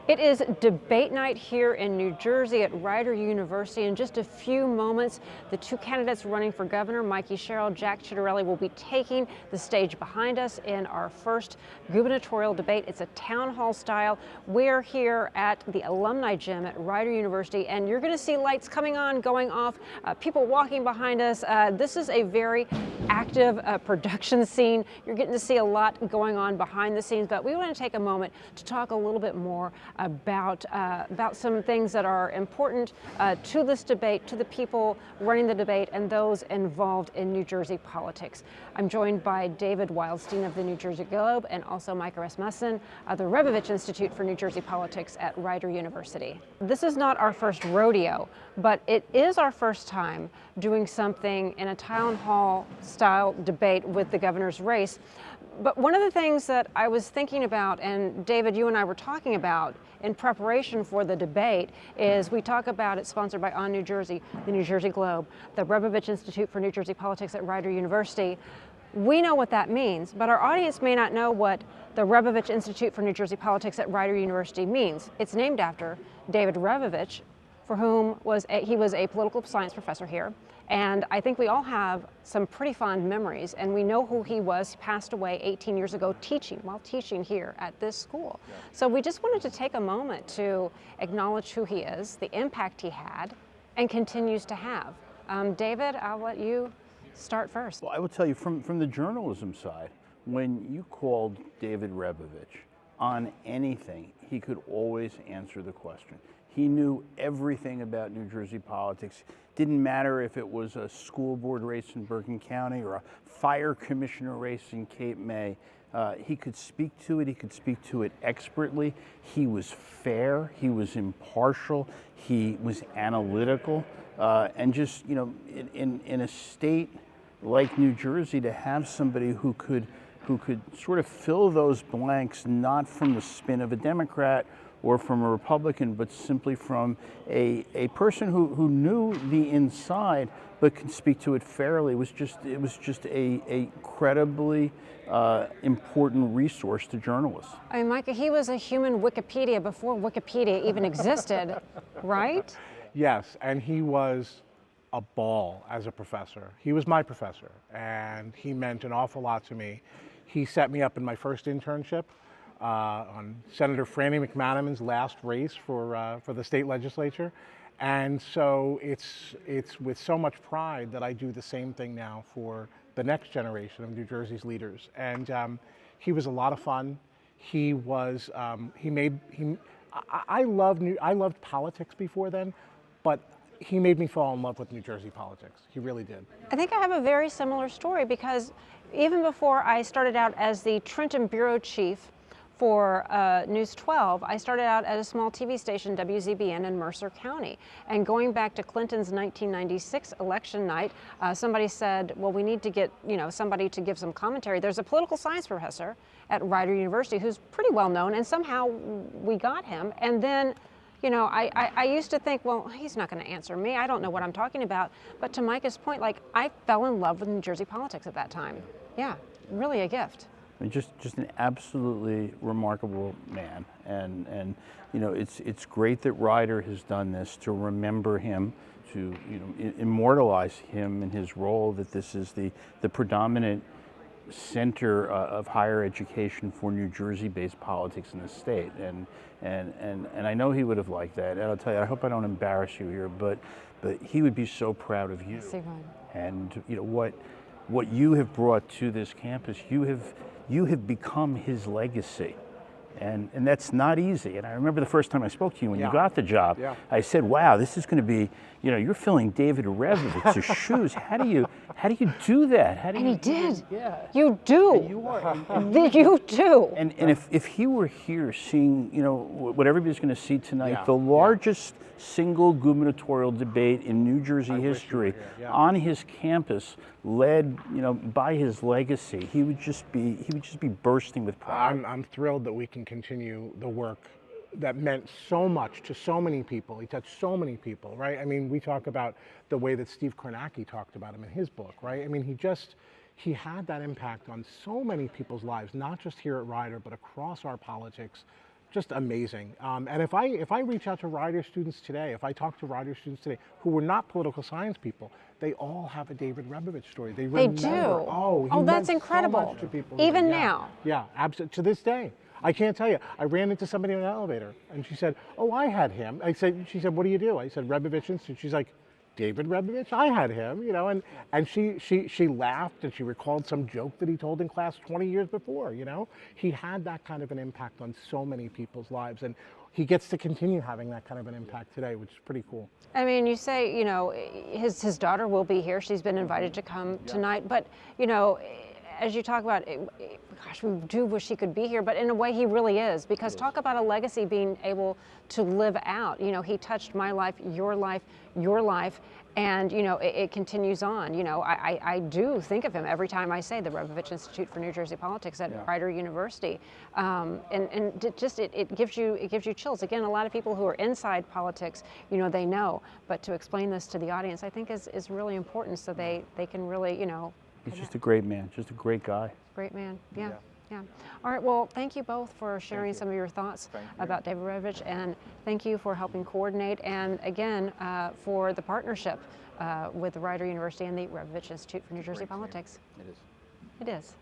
It is debate night here in New Jersey at Rider University. In just a few moments, the two candidates running for governor, Micah, Jack Ciattarelli, will be taking the stage behind us in our first gubernatorial debate. It's a town hall style. We're here at the alumni gym at Rider University, and you're going to see lights coming on, going off, people walking behind us. This is a very active production scene. You're getting to see a lot going on behind the scenes, but we want to take a moment to talk a little bit more about some things that are important to this debate, to the people running the debate, and those involved in New Jersey politics. I'm joined by David Wildstein of the New Jersey Globe and also Micah Rasmussen of the Rebovich Institute for New Jersey Politics at Rider University. This is not our first rodeo, but it is our first time doing something in a town hall style debate with the governor's race. But one of the things that I was thinking about, and David, you and I were talking about in preparation for the debate, is we talk about it sponsored by On New Jersey, the New Jersey Globe, the Rebovich Institute for New Jersey Politics at Rider University. We know what that means, but our audience may not know what the Rebovich Institute for New Jersey Politics at Rider University means. It's named after David Rebovich, for whom he was a political science professor here. And I think we all have some pretty fond memories, and we know who he was. He passed away 18 years ago while teaching here at this school. Yeah. So we just wanted to take a moment to acknowledge who he is, the impact he had, and continues to have. David, I'll let you start first. Well, I will tell you, from the journalism side, when you called David Rebovich on anything, he could always answer the question. He knew everything about New Jersey politics. Didn't matter if it was a school board race in Bergen County or a fire commissioner race in Cape May. He could speak to it. He could speak to it expertly. He was fair. He was impartial. He was analytical. And just, you know, in a state like New Jersey, to have somebody who could sort of fill those blanks, not from the spin of a Democrat or from a Republican, but simply from a person who knew the inside but could speak to it fairly. It was just a credibly important resource to journalists. I mean, Micah, he was a human Wikipedia before Wikipedia even existed, right? Yes, and he was a ball as a professor. He was my professor, and he meant an awful lot to me. He set me up in my first internship on Senator Franny McManaman's last race for the state legislature. And so it's with so much pride that I do the same thing now for the next generation of New Jersey's leaders. And he was a lot of fun. I loved politics before then, but he made me fall in love with New Jersey politics. He really did. I think I have a very similar story, because even before I started out as the Trenton bureau chief for News 12, I started out at a small TV station, WZBN, in Mercer County. And going back to Clinton's 1996 election night, somebody said, well, we need to get somebody to give some commentary. There's a political science professor at Rider University who's pretty well known, and somehow we got him. And then, you know, I used to think, well, he's not going to answer me. I don't know what I'm talking about. But to Micah's point, like, I fell in love with New Jersey politics at that time. Yeah, really a gift. I mean, just an absolutely remarkable man, and you know, it's great that Rider has done this to remember him, to immortalize him in his role, that this is the predominant center of higher education for New Jersey-based politics in the state, and I know he would have liked that. And I'll tell you, I hope I don't embarrass you here, but he would be so proud of you. And you know what you have brought to this campus. You have become his legacy. And that's not easy. And I remember the first time I spoke to you when you got the job, I said, wow, this is going to be, you know, you're filling David Revovich's shoes. How do you do that? And he did. Yeah. You do. And you are. You do. And if he were here seeing, you know, what everybody's going to see tonight, the largest single gubernatorial debate in New Jersey history on his campus, led, you know, by his legacy, he would just be bursting with pride. I'm thrilled that we can continue the work that meant so much to so many people. He touched so many people, right? I mean, we talk about the way that Steve Kornacki talked about him in his book, right? I mean, he had that impact on so many people's lives, not just here at Rider, but across our politics, just amazing. And if I reach out to Rider students today, if I talk to Rider students today who were not political science people, they all have a David Rebovich story. They remember, do. Oh, he That's meant incredible. so much to people. Even Yeah. now. Yeah, absolutely. To this day. I can't tell you. I ran into somebody in an elevator, and she said, "Oh, I had him." She said, "What do you do?" I said, "Rebovich Institute." She's like, "David Rebovich? I had him," you know, and she laughed and she recalled some joke that he told in class 20 years before, you know. He had that kind of an impact on so many people's lives, and he gets to continue having that kind of an impact today, which is pretty cool. I mean, you say, you know, his daughter will be here. She's been invited to come tonight, but, you know, as you talk about, gosh, we do wish he could be here, but in a way he really is, because talk about a legacy being able to live out. You know, he touched my life, your life, and, you know, it continues on. You know, I do think of him every time I say the Rebovich Institute for New Jersey Politics at Rider University, and it gives you chills. Again, a lot of people who are inside politics, you know, they know, but to explain this to the audience, I think is really important, so they can really, you know. He's just a great man, just a great guy. Great man, yeah. All right, well, thank you both for sharing some of your thoughts about David Rebovich, and thank you for helping coordinate, and again, for the partnership with Rider University and the Rebovich Institute for New Jersey Politics. It is. It is.